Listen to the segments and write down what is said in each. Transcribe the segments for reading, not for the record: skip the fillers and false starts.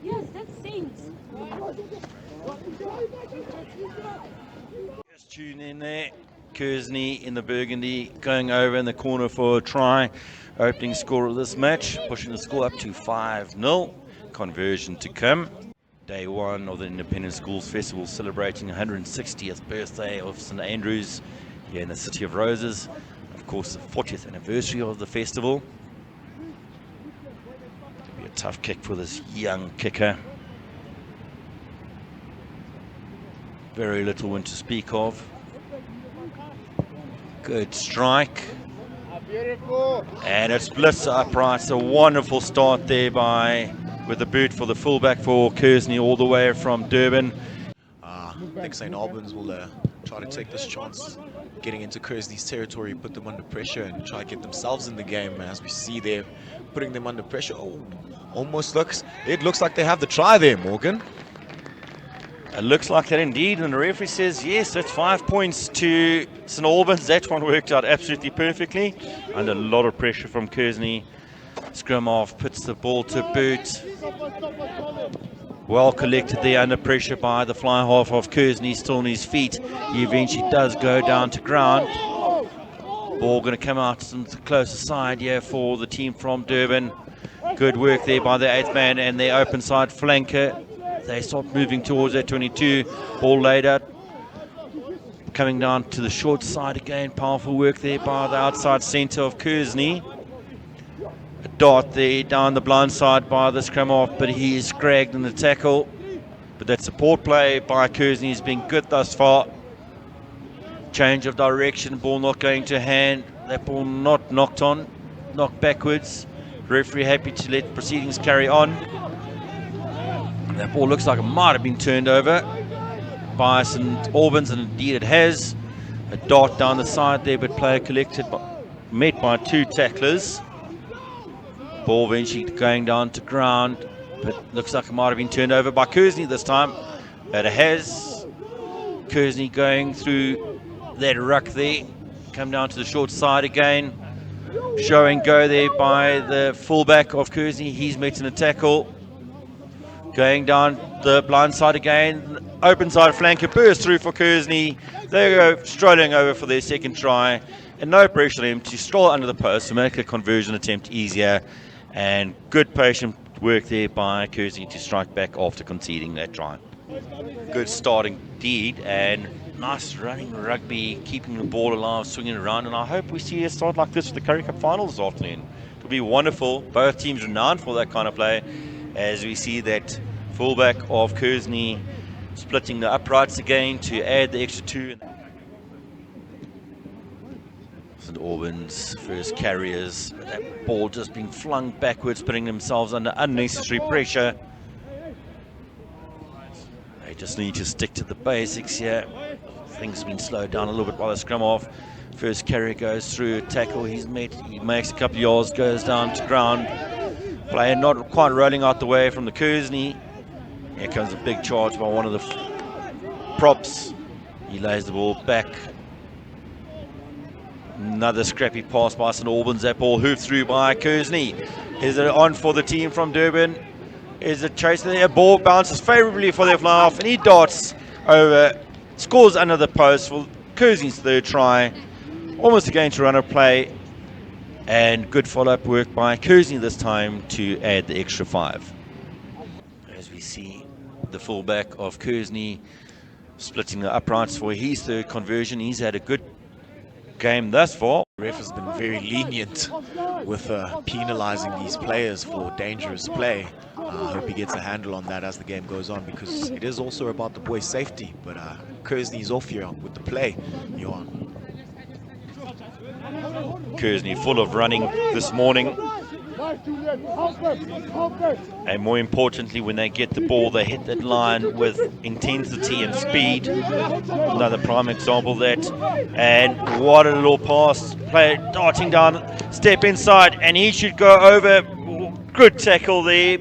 Yes, that sings. Just tune in there. Kearsney in the burgundy going over in the corner for a try. Opening score of this match, pushing the score up to 5-0. Conversion to come. Day one of the Independent Schools Festival, celebrating 160th birthday of St Andrews here in the City of Roses. Of course, the 40th anniversary of the festival. It'll be a tough kick for this young kicker. Very little win to speak of. Good strike. And it splits the uprights. A wonderful start there with the boot for the fullback for Kearsney all the way from Durban. I think St Albans will try to take this chance, getting into Kearsney's territory, put them under pressure and try to get themselves in the game. As we see there, putting them under pressure. Oh, it looks like they have the try there, Morgan. It looks like that indeed, and the referee says yes, that's 5 points to St Albans. That one worked out absolutely perfectly. Under a lot of pressure from Kearsney. Scrum off, puts the ball to boot. Well collected there under pressure by the fly half of Kearsney, still on his feet. He eventually does go down to ground. Ball going to come out to the closer side here for the team from Durban. Good work there by the 8th man and their open side flanker. They start moving towards their 22. Ball laid out. Coming down to the short side again. Powerful work there by the outside centre of Kearsney. A dart there down the blind side by the scrum off, but he is scragged in the tackle. But that support play by Kearsney has been good thus far. Change of direction. Ball not going to hand. That ball not knocked on. Knocked backwards. Referee happy to let proceedings carry on. That ball looks like it might have been turned over by St Albans, and indeed it has. A dart down the side there, but player collected, met by 2 tacklers. Ball eventually going down to ground, but looks like it might have been turned over by Kearsney this time. But it has. Kearsney going through that ruck there. Come down to the short side again. Show and go there by the fullback of Kearsney. He's met in a tackle. Going down the blind side again. Open side flanker burst through for Kearsney. They go strolling over for their second try. And no pressure on him to stroll under the post to make the conversion attempt easier. And good patient work there by Kearsney to strike back after conceding that try. Good start indeed. And nice running rugby, keeping the ball alive, swinging around. And I hope we see a start like this for the Currie Cup final this afternoon. It'll be wonderful. Both teams renowned for that kind of play. As we see that fullback of Kearsney splitting the uprights again to add the extra 2. St Albans first carriers, that ball just being flung backwards, putting themselves under unnecessary pressure. They just need to stick to the basics here. Things have been slowed down a little bit by the scrum off. First carrier goes through a tackle, he makes a couple of yards, goes down to ground. Player not quite rolling out the way from the Kearsney. Here comes a big charge by one of the props. He lays the ball back. Another scrappy pass by St Albans. That ball hoofed through by Kearsney. Is it on for the team from Durban? Is it chasing there? Ball bounces favourably for their fly off, and he darts over. Scores under the post for Kearsney's 3rd try. Almost again to run a play. And good follow-up work by Kearsney this time to add the extra 5. As we see the fullback of Kearsney splitting the uprights for his 3rd conversion. He's had a good game thus far. The ref has been very lenient with penalising these players for dangerous play. I hope he gets a handle on that as the game goes on, because it is also about the boys' safety. But Kearsney's off here with the play. Johan. Kearsney full of running this morning, and more importantly, when they get the ball, they hit that line with intensity and speed. Another prime example of that. And what a little pass, player darting down, step inside, and he should go over. Good tackle there,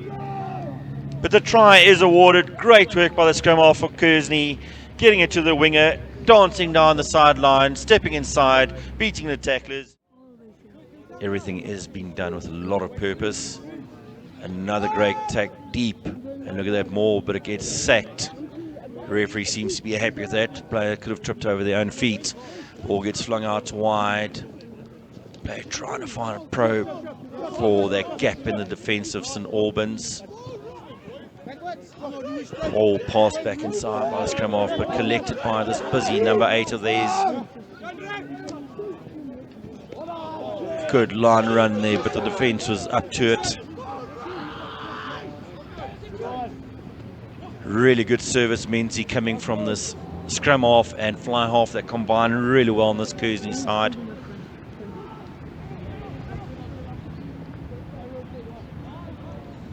but the try is awarded. Great work by the scrum half for Kearsney, getting it to the winger, dancing down the sideline, stepping inside, beating the tacklers. Everything is being done with a lot of purpose. Another great take deep, and look at that maul, but it gets sacked. The referee seems to be happy with that. Player could have tripped over their own feet. Ball gets flung out wide. Player trying to find a probe for that gap in the defense of St Albans. Ball passed back inside by the scrum half, but collected by this busy number 8 of theirs. Good line run there, but the defense was up to it. Really good service, Menzie, coming from this scrum half and fly half that combine really well on this Kearsney side.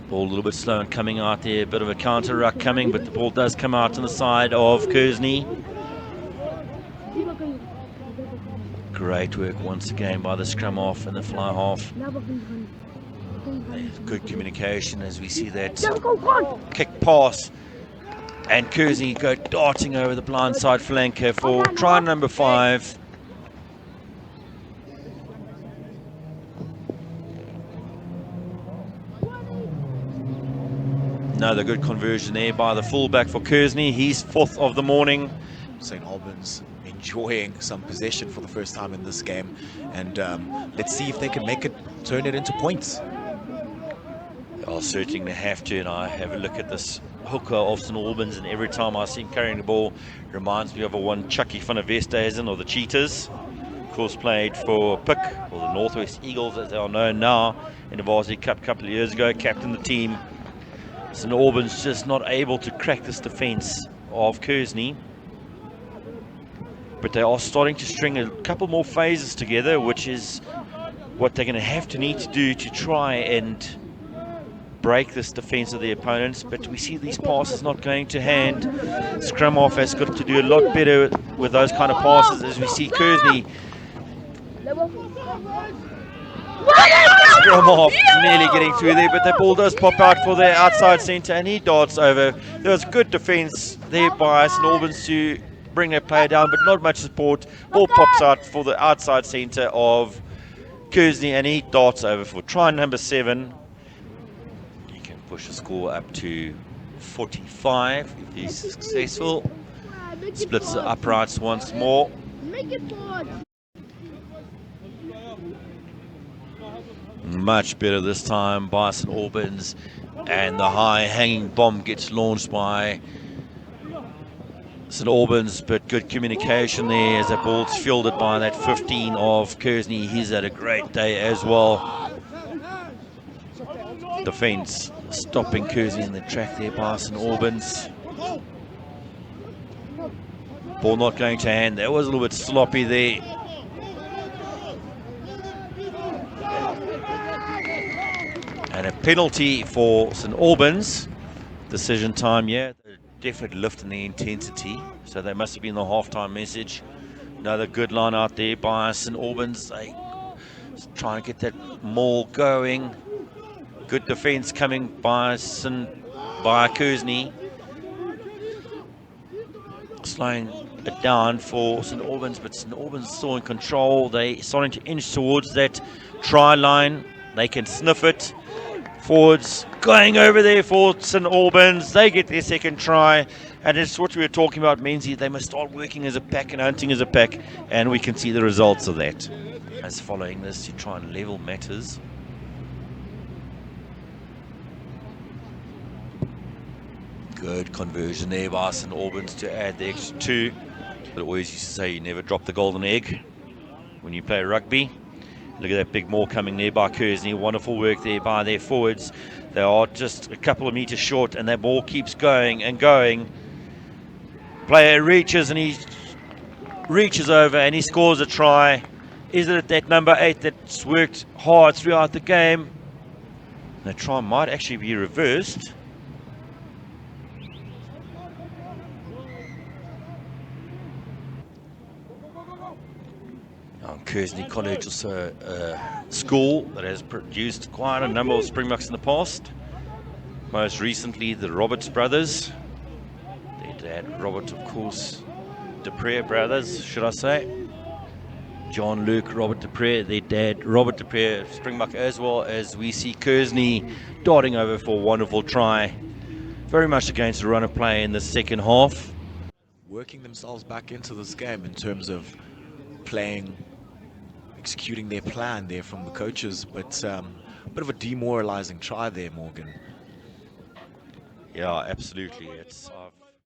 Ball a little bit slow and coming out there, a bit of a counter ruck coming, but the ball does come out on the side of Kearsney. Great work once again by the scrum half and the fly half. Good communication as we see that kick pass. And Kearsney go darting over the blindside flanker for try number 5. Another good conversion there by the fullback for Kearsney. He's 4th of the morning. St Albans enjoying some possession for the first time in this game, and let's see if they can turn it into points. They'll certainly have to, and I have a look at this hooker of St Albans, and every time I see him carrying the ball, reminds me of a one Chucky van der Westhuizen or the Cheetahs. Of course, played for Pick, or the Northwest Eagles as they are known now, in the Varsity Cup a couple of years ago, captained the team. St Albans just not able to crack this defence of Kearsney. But they are starting to string a couple more phases together, which is what they're going to need to do to try and break this defense of the opponents. But we see these passes not going to hand. Scrum half has got to do a lot better with those kind of passes, as we see Kearsney scrum half nearly getting through there, but the ball does pop out for the outside centre and he darts over. There was good defence there by St Albans to bring that player down, but not much support. Ball pops out for the outside centre of Kearsney and he darts over for try number 7. He can push the score up to 45 if he's successful. Splits the uprights once more. Much better this time by St Albans, and the high hanging bomb gets launched by St Albans, but good communication there as that ball's fielded by that 15 of Kearsney. He's had a great day as well. Defence stopping Kearsney in the track there by St Albans. Ball not going to hand. That was a little bit sloppy there. And a penalty for St Albans. Decision time, yeah. Definite lift in the intensity. So that must have been the halftime message. Another good line out there by St Albans. They trying to get that maul going. Good defence coming by Kearsney. Slowing it down for St Albans, but St Albans still in control. They starting to inch towards that try line. They can sniff it. Forwards going over there for St Albans. They get their second try, and it's what we were talking about, Menzie. They must start working as a pack and hunting as a pack, and we can see the results of that. As following this to try and level matters. Good conversion there by St Albans to add the extra 2. But always used to say you never drop the golden egg when you play rugby. Look at that big maul coming there by Kearsney. Wonderful work there by their forwards. They are just a couple of meters short, and that ball keeps going and going. Player reaches, and he reaches over, and he scores a try. Is it that number 8 that's worked hard throughout the game? The try might actually be reversed. Kearsney College, also a school that has produced quite a number of Springboks in the past. Most recently, the Roberts brothers. Their dad, Robert, of course, Dupree brothers, should I say. John Luke, Robert Dupre, their dad, Robert Dupre, Springbok, as well as we see Kearsney darting over for a wonderful try. Very much against the run of play in the second half. Working themselves back into this game in terms of playing, executing their plan there from the coaches, but a bit of a demoralizing try there, Morgan. Yeah, absolutely. It's